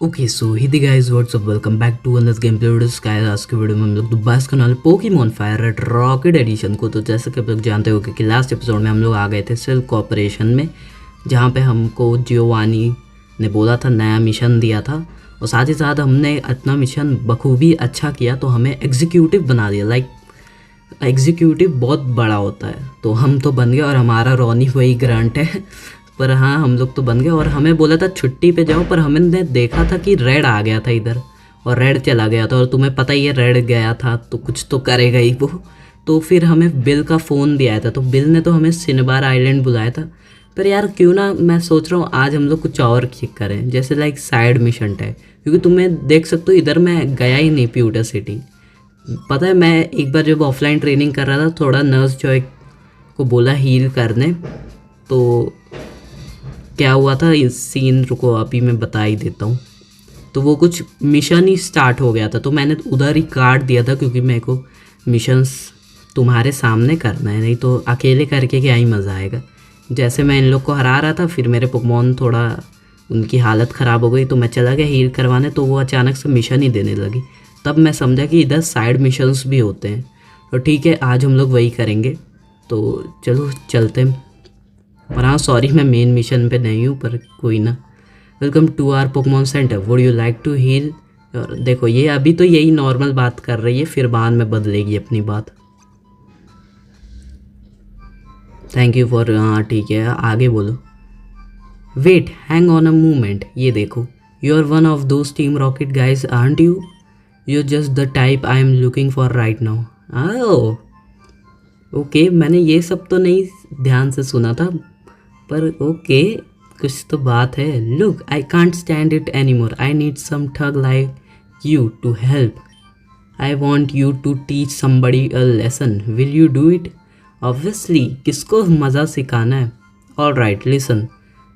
Okay so हिदी guys what's up welcome back to another game play video guys. आज के video में हम लोग दोबारा करने वाले Pokemon Fire Red Rocket Edition को। तो जैसे कि आप लोग जानते हो कि लास्ट एपिसोड में हम लोग आ गए थे सिल्क कॉर्पोरेशन में, जहाँ पे हमको जियोवानी ने बोला था, नया मिशन दिया था, और साथ ही साथ हमने अपना मिशन बखूबी अच्छा किया तो हमें एग्जीक्यूटिव बना दिया। लाइक एग्जीक्यूटिव बहुत बड़ा होता है, तो हम तो बन गए और हमारा रॉनी वही ग्रांट है। पर हाँ, हम लोग तो बन गए और हमें बोला था छुट्टी पे जाओ, पर हमने देखा था कि रेड आ गया था इधर और रेड चला गया था, और तुम्हें पता ही है रेड गया था तो कुछ तो करेगा ही वो। तो फिर हमें बिल का फ़ोन भी आया था, तो बिल ने तो हमें सिनबार आइलैंड बुलाया था। पर यार क्यों ना, मैं सोच रहा हूँ आज हम लोग कुछ और करें, जैसे लाइक साइड मिशन टाइप, क्योंकि तुम्हें देख सकते हो इधर मैं गया ही नहीं प्यूटर सिटी। पता है, मैं एक बार जब ऑफलाइन ट्रेनिंग कर रहा था, थोड़ा नर्स जॉय को बोला हील करने, तो क्या हुआ था इस सीन, रुको अभी मैं बता ही देता हूँ। तो वो कुछ मिशन ही स्टार्ट हो गया था, तो मैंने उधर ही काट दिया था, क्योंकि मेरे को मिशंस तुम्हारे सामने करना है, नहीं तो अकेले करके क्या ही मज़ा आएगा। जैसे मैं इन लोग को हरा रहा था, फिर मेरे पोकेमॉन थोड़ा उनकी हालत ख़राब हो गई, तो मैं चला गया हील करवाने, तो वो अचानक से मिशन ही देने लगी। तब मैं समझा कि इधर साइड मिशंस भी होते हैं। तो ठीक है, आज हम लोग वही करेंगे, तो चलो चलते हैं। पर हाँ सॉरी, मैं मेन मिशन पे नहीं हूँ, पर कोई ना। Welcome to our Pokemon center, would you like to heal. और देखो ये अभी तो यही नॉर्मल बात कर रही है, फिर बाद में बदलेगी अपनी बात। थैंक यू फॉर, हाँ ठीक है आगे बोलो। Wait, hang on a movement, ये देखो, you are one of those team rocket guys aren't you? You just the type I am looking for right now. Oh okay, मैंने ये सब तो नहीं ध्यान से सुना था, पर ओके कुछ तो बात है। Look, I can't stand it any more, I need some thug like you to help. I want you to teach somebody a lesson, will you do it? Obviously, किसको मज़ा सिखाना है। All right listen,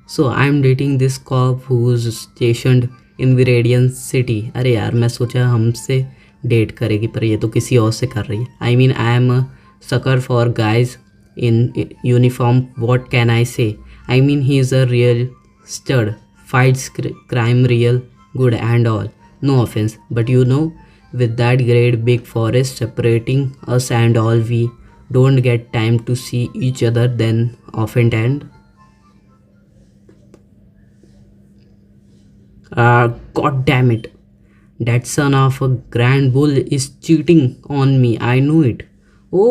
so I am dating this cop who is stationed in Viridian City. अरे यार, मैं सोचा हमसे date करेगी, पर ये तो किसी और से कर रही है। आई mean I am a sucker for guys in uniform, what can I say? I mean he's a real stud, fights crime real good and all, no offense, but you know, with that great big forest separating us and all, we don't get time to see each other then often. And god damn it, that son of a grand bull is cheating on me, I knew it. वो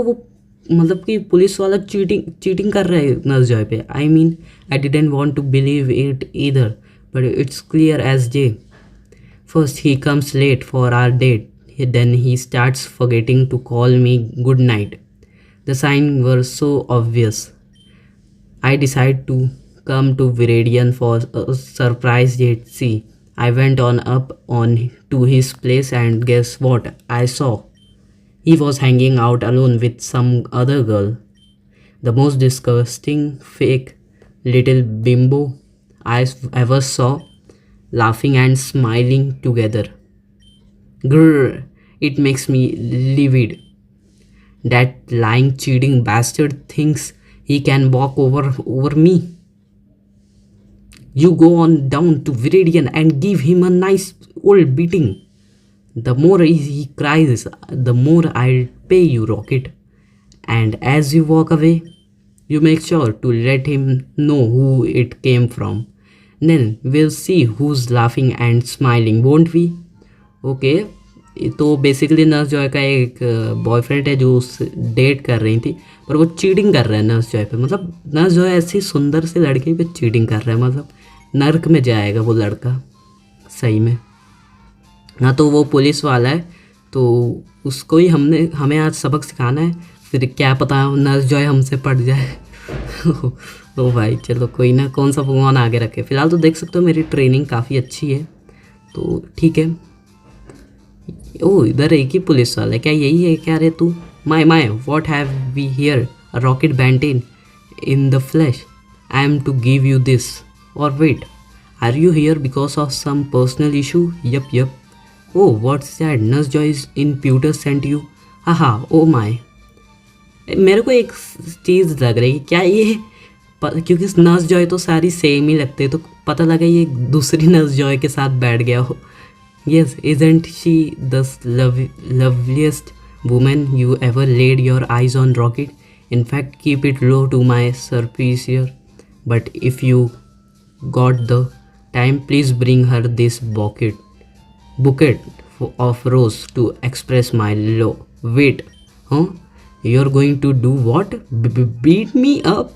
मतलब कि police वाला cheating cheating कर रहा है nurse Joy पे। I mean I didn't want to believe it either, but it's clear as day. First he comes late for our date, then he starts forgetting to call me good night. The sign were so obvious. I decide to come to Viridian for a surprise date. See, I went on up on to his place, and guess what I saw? He was hanging out alone with some other girl. The most disgusting fake little bimbo I ever saw, laughing and smiling together. Grrr, it makes me livid. That lying, cheating bastard thinks he can walk over me. You go on down to Viridian and give him a nice old beating. The more he cries, the more I'll pay you, Rocket. And as you walk away, you make sure to let him know who it came from. Then we'll see who's laughing and smiling, won't we? Okay. तो basically nurse Joy का एक boyfriend है जो उस date कर रही थी, पर वो चीटिंग कर रहा है नर्स जॉय पे। मतलब नर्स जॉय ऐसी सुंदर से लड़की पे चीटिंग कर रहा है, मतलब नर्क में जाएगा वो लड़का सही में। हाँ, तो वो पुलिस वाला है, तो उसको ही हमें आज सबक सिखाना है, फिर क्या पता नर्स जॉय हमसे पड़ जाए। ओ भाई चलो कोई ना, कौन सा पोकेमॉन आगे रखे। फ़िलहाल तो देख सकते हो मेरी ट्रेनिंग काफ़ी अच्छी है, तो ठीक है। ओ इधर एक ही पुलिस वाला है, क्या यही है क्या रे तू? My what have we here, a rocket bantam in the flesh. I am to give you this, और wait, are you here because of some personal issue? Yep. Oh, what's that? Nurse Joy is in pewter sent you? Haha, oh my. मेरे को एक चीज़ लग रही है, क्या ये क्योंकि नर्स जॉय तो सारी सेम ही लगते हैं, तो पता लगा ये दूसरी नर्स जॉय के साथ बैठ गया हो। Yes, isn't she the loveliest woman you ever laid your eyes on Rocket? In fact, keep it low to my superior. But if you got the time, please bring her this bouquet of rose to express my love. Wait, huh? You're going to do what? Beat me up?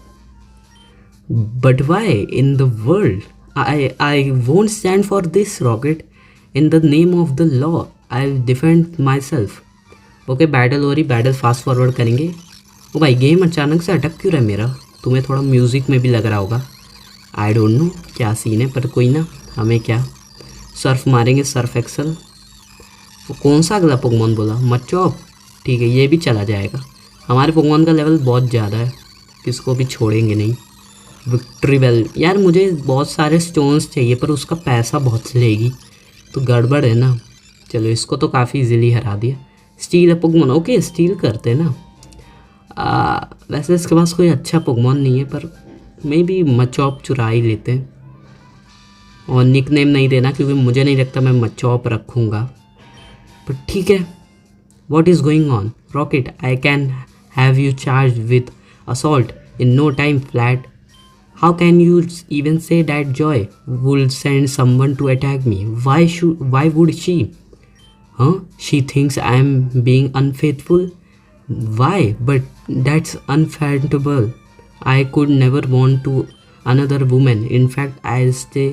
But why in the world? I won't stand for this, Rocket. In the name of the law, I'll defend myself. Okay, battle हो रही, battle fast forward करेंगे। ओ भाई, game अचानक से अटक क्यों रहा है मेरा? तुम्हें थोड़ा म्यूज़िक में भी लग रहा होगा। आई डोंट नो क्या सीन है, पर कोई ना, हमें क्या, सर्फ मारेंगे, सर्फ एक्सल। वो कौन सा अगला पोकेमॉन बोला? मचॉप। ठीक है, ये भी चला जाएगा। हमारे पोकेमॉन का लेवल बहुत ज़्यादा है, किसको भी छोड़ेंगे नहीं। विक्ट्री बेल, यार मुझे बहुत सारे स्टोन्स चाहिए, पर उसका पैसा बहुत लेगी, तो गड़बड़ है ना। चलो, इसको तो काफ़ी इजीली हरा दिया। स्टील है पोकेमॉन, ओके स्टील करते हैं ना। वैसे इसके पास कोई अच्छा पोकेमॉन नहीं है, पर मे बी मचॉप चुरा ही लेते हैं। और निक नेम नहीं देना, क्योंकि मुझे नहीं लगता मैं मचॉप रखूँगा, पर ठीक है। What is going on Rocket? I can have you charge with assault in no time flat. How can you even say that Joy would send someone to attack me? Why would she? Huh? She thinks I am being unfaithful. Why? But that's unfathomable. I could never want to another woman. In fact, I'll stay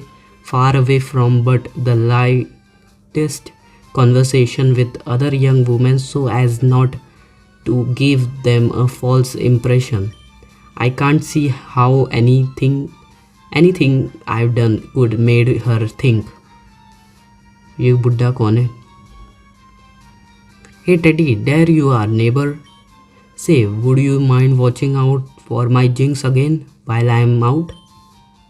far away from but the lightest conversation with other young women so as not to give them a false impression. I can't see how anything I've done could made her think. ये बुड्ढा कौन है? Hey Teddy, there you are, neighbor. Say, would you mind watching out for my jinx again while I'm out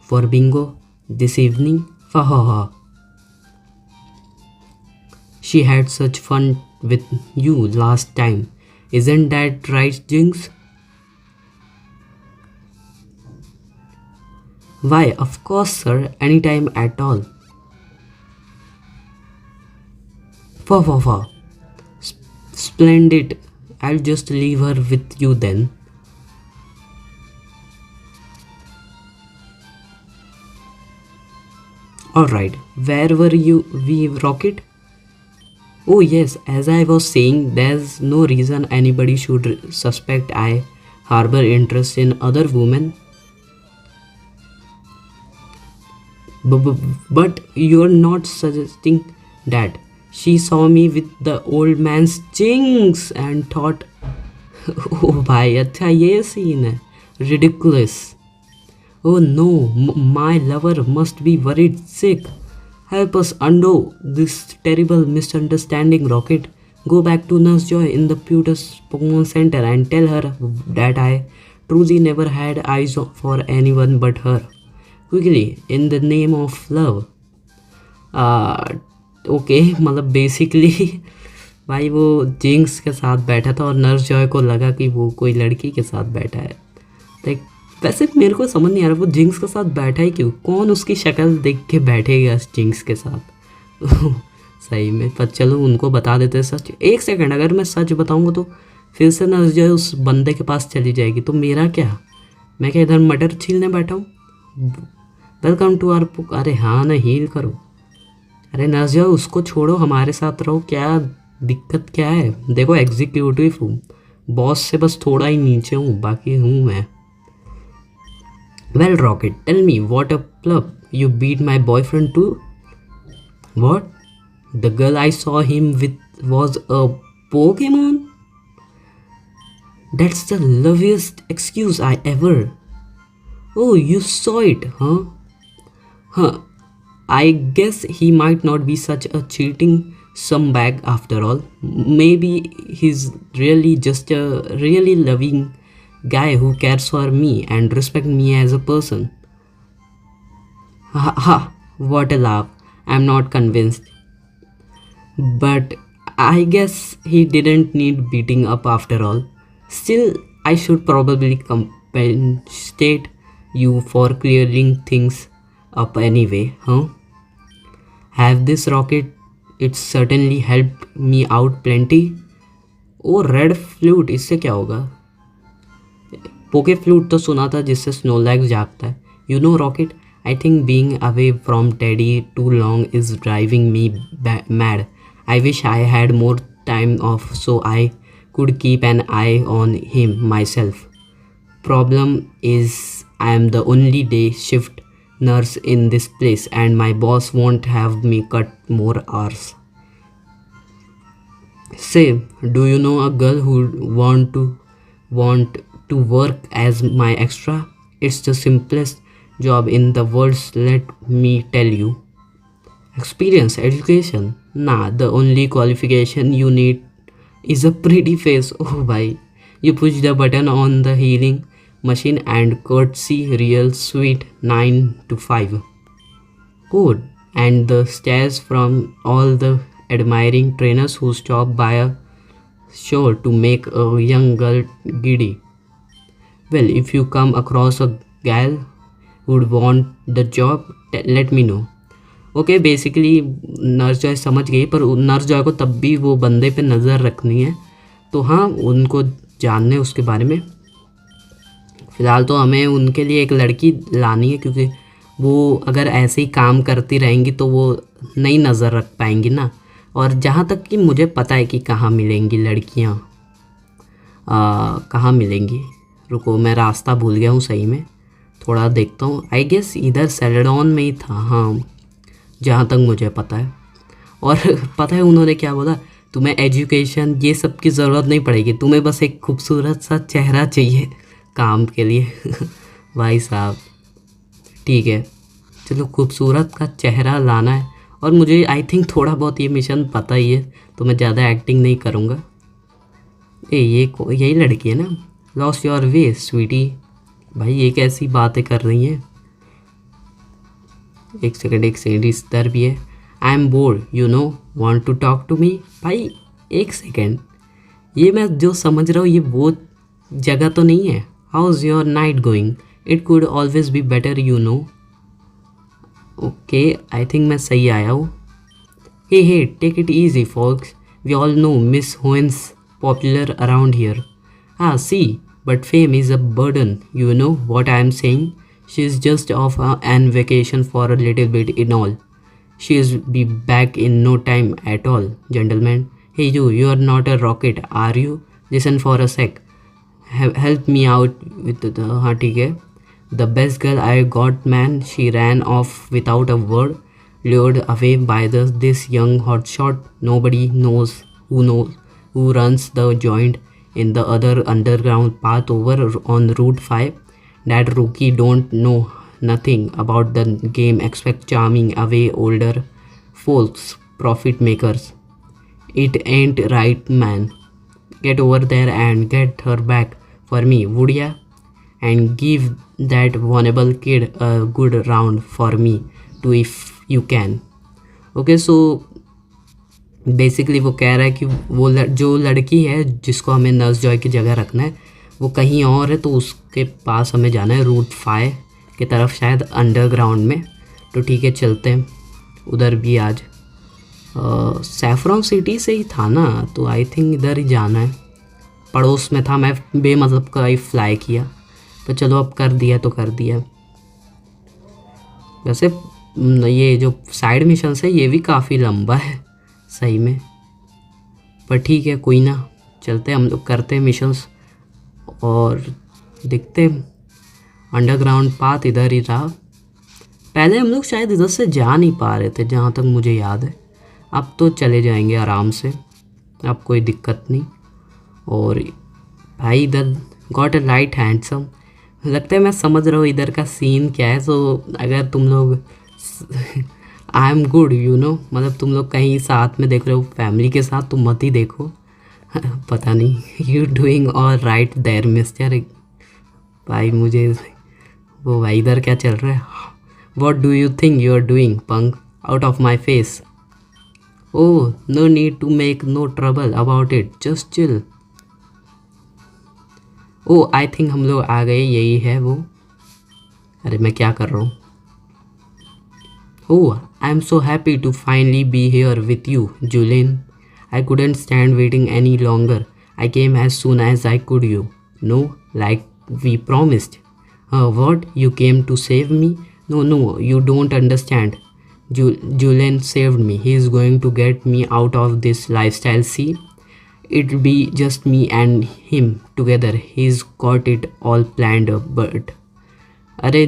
for bingo this evening? Ha ha ha. She had such fun with you last time. Isn't that right, Jinx? Why, of course, sir. Anytime at all. Fa. Splendid. I'll just leave her with you then. Alright, where were we, Rocket? Oh yes, as I was saying, there's no reason anybody should suspect I harbor interest in other women. But you're not suggesting that she saw me with the old man's jinx and thought, oh भाई अच्छा ये scene है, ridiculous. Oh no, my lover must be worried sick. Help us undo this terrible misunderstanding, Rocket. Go back to Nurse Joy in the Pewter's Pokemon Center and tell her that I truly never had eyes for anyone but her. Quickly, in the name of love. Okay, मतलब basically भाई वो jinx के साथ बैठा था और nurse Joy को लगा कि वो कोई लड़की के साथ बैठा है। लाइक वैसे मेरे को समझ नहीं आ रहा वो जिंक्स के साथ बैठा ही क्यों, कौन उसकी शक्ल देख के बैठेगा जिंक्स के साथ। सही में, पर चलो उनको बता देते हैं सच। एक सेकंड, अगर मैं सच बताऊँगा तो फिर से नर्स जॉय उस बंदे के पास चली जाएगी, तो मेरा क्या, मैं क्या इधर मटर छीलने बैठा हूँ? Welcome to our book. अरे हाँ ना, हील करो। अरे नर्स जॉय उसको छोड़ो, हमारे साथ रहो, क्या दिक्कत क्या है? देखो एग्जीक्यूटिव हूँ, बॉस से बस थोड़ा ही नीचे हूँ, बाकी हूँ मैं। Well Rocket, tell me what a flub you beat my boyfriend to? What? The girl I saw him with was a Pokemon? That's the lousiest excuse I ever. Oh, you saw it, huh? Huh. I guess he might not be such a cheating scumbag after all. Maybe he's really just a really loving guy who cares for me and respects me as a person. Ha ha, what a laugh. I'm not convinced. But I guess he didn't need beating up after all. Still, I should probably compensate you for clearing things up anyway, huh? Have this rocket, it's certainly helped me out plenty. O red flute, इससे क्या होगा? पोके flute तो सुना था जिससे Snorlax जागता है. You know Rocket, I think being away from daddy too long is driving me mad. I wish I had more time off so I could keep an eye on him myself. Problem is, I am the only day shift nurse in this place and my boss won't have me cut more hours. Say, do you know a girl who want to work as my extra? It's the simplest job in the world, let me tell you. Experience, education? Nah, the only qualification you need is a pretty face. Oh bhai, you push the button on the healing machine and courtesy real sweet 9 to 5. Good. And the stares from all the admiring trainers who stop by a show to make a young girl giddy. Well, if you come across a gal who'd want the job, let me know. Okay basically nurse Joy समझ गई, पर nurse Joy को तब भी वो बंदे पे नज़र रखनी है. तो हाँ, उनको जानने उसके बारे में. फ़िलहाल तो हमें उनके लिए एक लड़की लानी है, क्योंकि वो अगर ऐसे ही काम करती रहेंगी तो वो नहीं नज़र रख पाएंगी ना. और जहाँ तक कि मुझे पता है कि कहाँ मिलेंगी लड़कियाँ, कहाँ मिलेंगी. रुको, मैं रास्ता भूल गया हूँ सही में, थोड़ा देखता हूँ. आई गेस इधर सेलेडॉन में ही था, हाँ, जहाँ तक मुझे पता है. और पता है उन्होंने क्या बोला, तुम्हें एजुकेशन ये सब की ज़रूरत नहीं पड़ेगी, तुम्हें बस एक खूबसूरत सा चेहरा चाहिए काम के लिए. भाई साहब ठीक है, चलो खूबसूरत का चेहरा लाना है. और मुझे आई थिंक थोड़ा बहुत ये मिशन पता ही है, तो मैं ज़्यादा एक्टिंग नहीं करूँगा. यही लड़की है ना, लॉस्ट योर वे स्वीटी. भाई ये कैसी बातें कर रही हैं. एक सेकंड इस तरह भी है. I am bored, you know, want to talk to me. भाई एक सेकंड, ये मैं जो समझ रहा हूँ ये वो जगह तो नहीं है. How is your night going, it could always be better, you know. Okay, I think मैं सही आया हूँ. Hey take it easy folks, we all know Miss Hones popular around here. हाँ see, but fame is a burden, you know what I am saying. She's just off on vacation for a little bit in all. She'll be back in no time at all, gentlemen. Hey you are not a rocket, are you? Listen for a sec. Help me out with the हाँ ठीक है. The best girl I got, man, she ran off without a word, lured away by this young hotshot. Nobody knows who runs the joint in the other underground path over on Route 5. That rookie don't know nothing about the game except charming away older folks, profit makers. It ain't right, man. Get over there and get her back for me, would ya? And give that vulnerable kid a good round for me too if you can. Okay, so basically वो कह रहा है कि वो जो लड़की है जिसको हमें नर्स जॉय की जगह रखना है वो कहीं और है, तो उसके पास हमें जाना है रूट 5 की तरफ, शायद अंडरग्राउंड में. तो ठीक है, चलते हैं उधर भी. आज सैफरॉन सिटी से ही था ना, तो आई थिंक इधर ही जाना है. पड़ोस में था, मैं बेमतलब का ही फ्लाई किया. तो चलो अब कर दिया तो कर दिया. वैसे ये जो साइड मिशन है ये भी काफ़ी लंबा है सही में, पर ठीक है कोई ना, चलते हम लोग करते हैं मिशंस और देखते. अंडरग्राउंड पाथ इधर ही रहा. पहले हम लोग शायद इधर से जा नहीं पा रहे थे जहाँ तक मुझे याद है. अब तो चले जाएंगे आराम से, अब कोई दिक्कत नहीं. और भाई इधर गॉट अ लाइट हैंडसम, लगता है मैं समझ रहा हूँ इधर का सीन क्या है. तो अगर तुम लोग I am good, you know, मतलब तुम लोग कहीं साथ में देख रहे हो फैमिली के साथ तो मत ही देखो. पता नहीं, you doing all right there mister. भाई मुझे वो भाई इधर क्या चल रहा है. What do you think you are doing punk, out of my face. Oh no need to make no trouble about it, just chill. Oh I think हम लोग आ गए, यही है वो. अरे मैं क्या कर रहा हूँ. Oh, I'm so happy to finally be here with you, Julian. I couldn't stand waiting any longer. I came as soon as I could, you. No, like we promised. What? You came to save me? No, no, you don't understand. Julian saved me. He is going to get me out of this lifestyle. See, it'll be just me and him together. He's got it all planned, but अरे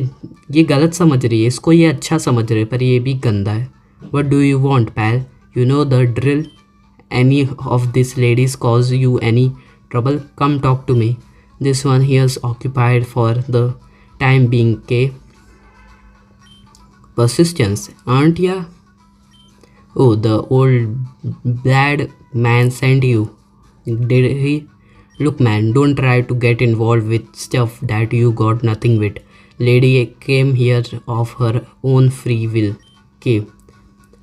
ये गलत समझ रही है, इसको ये अच्छा समझ रहे पर ये भी गंदा है. What do you want pal? You know the drill. Any of this ladies cause you any trouble? Come talk to me. This one here's occupied for the time being kay. Persistence, aren't ya? Oh, the old bad man sent you, did he? Look, man, don't try to get involved with stuff that you got nothing with. Lady came here of her own free will. Okay,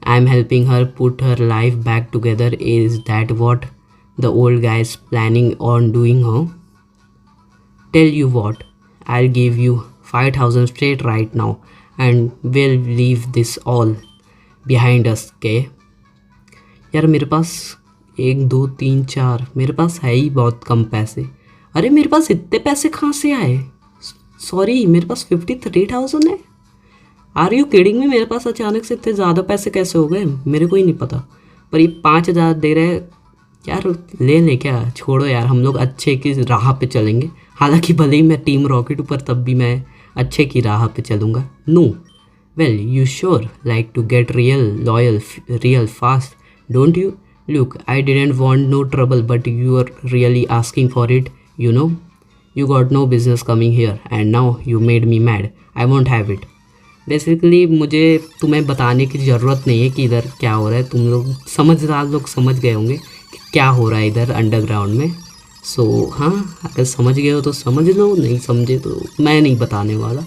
I'm helping her put her life back together. Is that what the old guy is planning on doing, huh? Tell you what, I'll give you 5,000 straight right now and we'll leave this all behind us, okay? यार मेरे पास 1 2 3 4 मेरे पास है ही बहुत कम पैसे. अरे मेरे पास इतने पैसे कहाँ से आए? सॉरी, मेरे पास 53,000 है. आर यू किडिंग में? मेरे पास अचानक से इतने ज़्यादा पैसे कैसे हो गए? मेरे को ही नहीं पता. पर ये 5,000 दे रहे हैं यार. ले ले क्या? छोड़ो यार, हम लोग अच्छे की राह पे चलेंगे. हालांकि भले ही मैं टीम रॉकेट ऊपर, तब भी मैं अच्छे की राह पे चलूँगा. No. Well, you sure like to get real loyal real fast, don't you? Look, I didn't want no trouble but you are really asking for it, you know. You got no business coming here and now you made me mad. I want have it. Basically मुझे तुम्हें बताने की ज़रूरत नहीं है कि इधर क्या हो रहा है. तुम लोग समझदार लोग समझ गए होंगे कि क्या हो रहा है इधर अंडरग्राउंड में. सो हाँ, अगर समझ गए हो तो समझ लो, नहीं समझे तो मैं नहीं बताने वाला.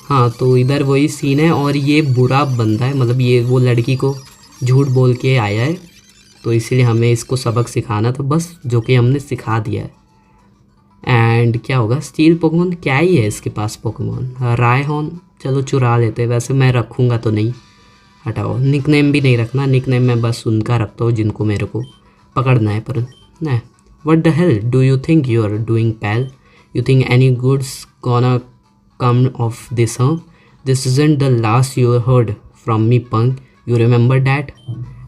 हाँ, तो इधर वही सीन है. और ये बुरा बंदा है, मतलब ये वो लड़की को झूठ बोल के आया है, तो इसलिए हमें इसको सबक सिखाना था बस, जो कि हमने सिखा दिया है. एंड क्या होगा? स्टील पोकेमोन क्या ही है इसके पास? पोकेमोन रायहॉर्न, चलो चुरा लेते हैं. वैसे मैं रखूँगा तो नहीं, हटाओ. निकनेम भी नहीं रखना. निकनेम मैं बस उनका रखता हूँ जिनको मेरे को पकड़ना है. पर ना, what the hell do you think you're doing, pal? You think any good's gonna come of this, huh? This isn't the last you heard from me, punk. You remember that?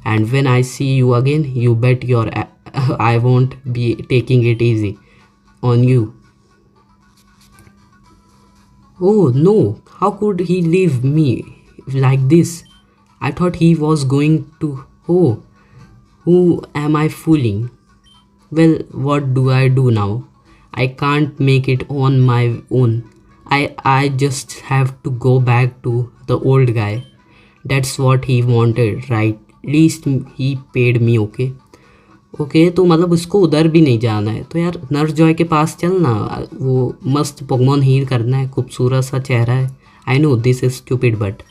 And when I see you again, you bet your I won't be taking it easy on you. Oh no, how could he leave me like this? I thought he was going to. Oh, who am I fooling? Well, what do I do now? I can't make it on my own. I just have to go back to the old guy. That's what he wanted, right? Least he paid me, okay? Okay, तो मतलब उसको उधर भी नहीं जाना है तो यार नर्स जॉय के पास चलना. वो मस्त पोकेमोन हील करना है. खूबसूरत सा चेहरा है. I know this is stupid but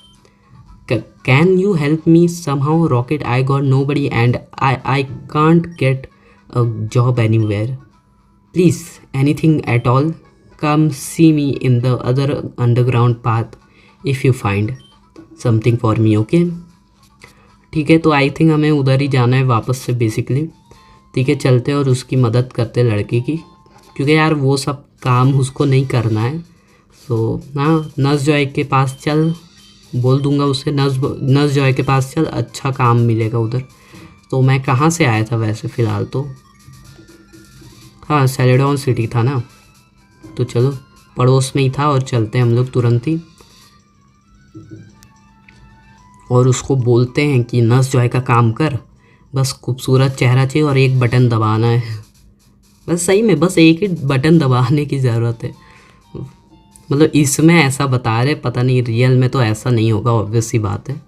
can you help me somehow, rocket? I got nobody and I can't get a job anywhere. Please, anything at all, come see me in the other underground path if you find something for me, okay? ठीक है, तो I think हमें उधर ही जाना है वापस से basically. ठीक है, चलते और उसकी मदद करते लड़के की, क्योंकि यार वो सब काम उसको नहीं करना है. तो हाँ, नर्स जॉय के पास चल, बोल दूंगा उससे नर्स जॉय के पास चल, अच्छा काम मिलेगा उधर. तो मैं कहाँ से आया था वैसे फ़िलहाल तो? हाँ, सेलेडॉन सिटी था ना. तो चलो, पड़ोस में ही था और चलते हैं हम लोग तुरंत ही. और उसको बोलते हैं कि नर्स जॉय का काम कर, बस खूबसूरत चेहरा चाहिए और एक बटन दबाना है. बस सही में बस एक ही बटन दबाने की ज़रूरत है. मतलब इसमें ऐसा बता रहे, पता नहीं रियल में तो ऐसा नहीं होगा, ऑब्वियस सी बात है.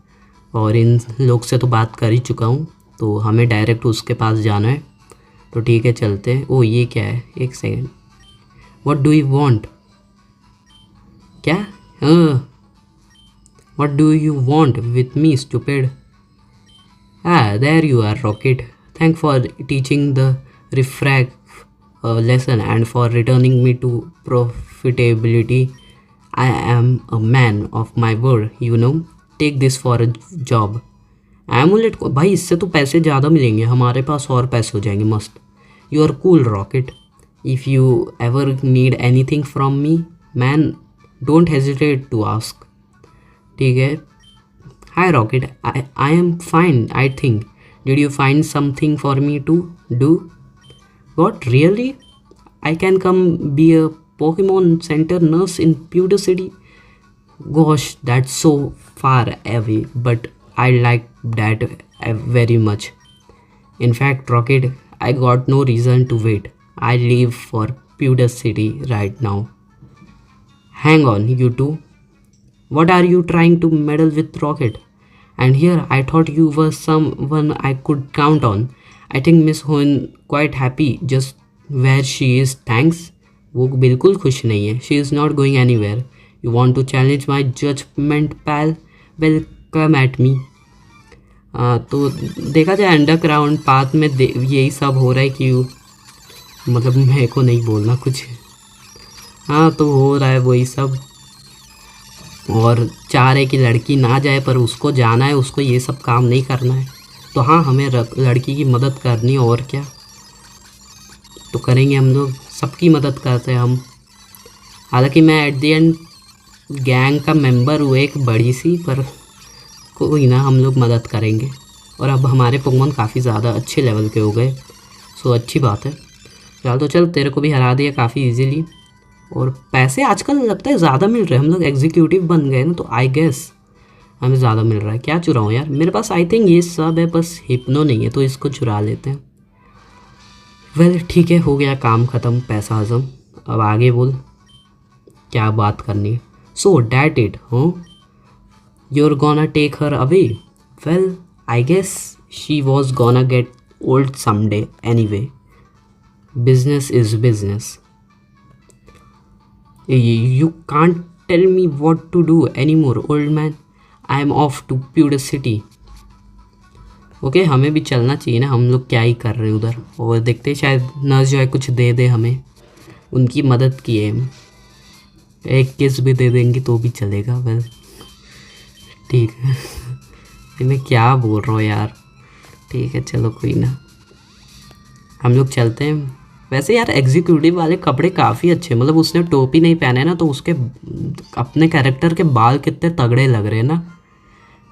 और इन लोग से तो बात कर ही चुका हूँ, तो हमें डायरेक्ट उसके पास जाना है. तो ठीक है, चलते हैं. ओ ये क्या है? एक second. What do you want? क्या? हाँ, what do you want with me, stupid? There you are, Rocket. Thank for teaching the रिफ्रैग lesson and for returning me to profitability. I am a man of my word, you know. Take this for a job. Emulate को भाई इससे तो पैसे ज़्यादा मिलेंगे, हमारे पास और पैसे हो जाएंगे मस्त। You are cool Rocket, if you ever need any thing from me man don't hesitate to ask. ठीक है। Hi Rocket, I am fine I think. Did you find something for me to do? What really? I can come be a Pokemon Center nurse in Pewter City. Gosh, that's so far away, but I like that very much. In fact, Rocket, I got no reason to wait. I leave for Pewter City right now. Hang on, you two. What are you trying to meddle with, Rocket? And here, I thought you were someone I could count on. I think Miss Hoen quite happy just where she is, thanks. वो बिल्कुल खुश नहीं है। She is not going anywhere. You want to challenge my judgment, pal? Well, come at me. तो देखा जाए underground path में यही सब हो रहा है कि मतलब मेरे को नहीं बोलना कुछ। हाँ तो हो रहा है वही सब, और चाह रहे कि लड़की ना जाए पर उसको जाना है, उसको ये सब काम नहीं करना है। तो हाँ हमें लड़की की मदद करनी है, और क्या तो करेंगे हम लोग, सबकी मदद करते हैं हम। हालांकि मैं एट द एंड गैंग का मेंबर हूँ एक बड़ी सी, पर कोई ना हम लोग मदद करेंगे। और अब हमारे पोकेमॉन काफ़ी ज़्यादा अच्छे लेवल के हो गए, सो अच्छी बात है। फिलहाल तो चल तेरे को भी हरा दिया काफ़ी इजीली, और पैसे आजकल लगता है ज़्यादा मिल रहे हैं। हम लोग एग्जीक्यूटिव बन गए ना, तो आई गेस हमें ज़्यादा मिल रहा है। क्या चुराऊँ यार, मेरे पास आई थिंक ये सब है, बस हिप्नो नहीं है, तो इसको चुरा लेते हैं। वेल ठीक है, हो गया काम ख़त्म, पैसा हजम। अब आगे बोल क्या बात करनी है। सो डैट इट हो, you're gonna take her away? Well, I guess she was gonna get old someday anyway. Business is business. You can't tell me what to do anymore, old man. I'm off to Pewter City. Okay हमें भी चलना चाहिए ना, हम लोग क्या ही कर रहे हैं उधर। और देखते शायद नर्स जो है कुछ दे दे हमें, उनकी मदद की है। एक किस भी दे देंगे तो भी चलेगा। वेल ठीक है मैं क्या बोल रहा हूँ यार। ठीक है चलो कोई ना, हम लोग चलते हैं। वैसे यार एग्जीक्यूटिव वाले कपड़े काफ़ी अच्छे, मतलब उसने टोपी नहीं पहने ना, तो उसके अपने कैरेक्टर के बाल कितने तगड़े लग रहे हैं ना,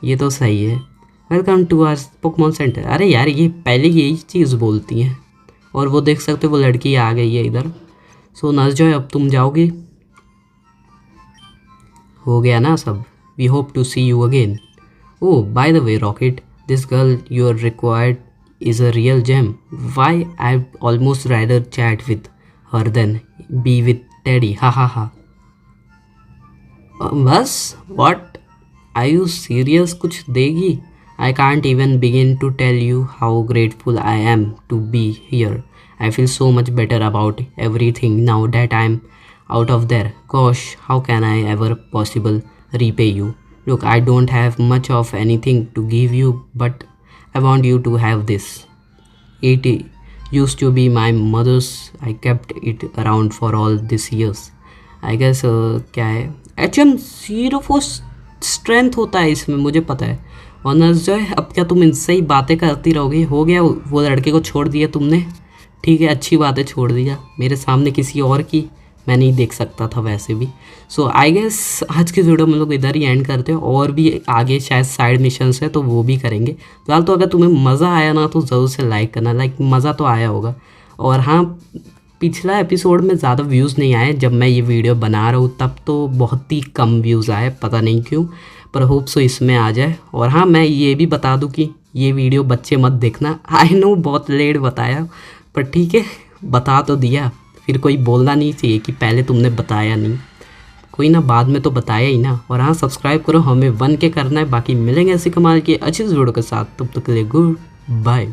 ये तो सही है। Welcome to our Pokemon center. अरे यार ये पहले यही चीज़ बोलती हैं, और वो देख सकते हो वो लड़की आ गई है इधर। सो नर्स जो है अब तुम जाओगी, हो गया ना सब। We hope to see you again. Oh, by the way, Rocket, this girl you are required is a real gem. Why I'd almost rather chat with her than be with Teddy. Ha ha ha. बस what? Are you serious? कुछ देगी? I can't even begin to tell you how grateful I am to be here. I feel so much better about everything now that I'm out of there. Gosh, how can I ever possible repay you? Look, I don't have much of anything to give you, but I want you to have this. It used to be my mother's. I kept it around for all these years. I guess क्या है, HM04 strength होता है इसमें, मुझे पता है। Honours जो है, अब क्या तुम इनसे ही बातें करती रहोगी? हो गया, वो लड़के को छोड़ दिया तुमने, ठीक है अच्छी बात है, छोड़ दिया। मेरे सामने किसी और की मैं नहीं देख सकता था वैसे भी। सो आई गेस आज की वीडियो हम लोग इधर ही एंड करते हैं, और भी आगे शायद साइड मिशंस है तो वो भी करेंगे। फिलहाल तो अगर तुम्हें मज़ा आया ना तो ज़रूर से लाइक करना, लाइक मज़ा तो आया होगा। और हाँ पिछला एपिसोड में ज़्यादा व्यूज़ नहीं आए, जब मैं ये वीडियो बना रहा हूँ तब तो बहुत ही कम व्यूज़ आए, पता नहीं क्यों, पर होप सो इसमें आ जाए। और हाँ मैं ये भी बता दूँ कि ये वीडियो बच्चे मत देखना। आई नो बहुत लेट बताया, पर ठीक है बता तो दिया, फिर कोई बोलना नहीं चाहिए कि पहले तुमने बताया नहीं। कोई ना, बाद में तो बताया ही ना। और हाँ सब्सक्राइब करो, हमें 1K करना है। बाकी मिलेंगे ऐसी कमाल की अच्छी वीडियो के साथ, तब तक के लिए गुड बाय।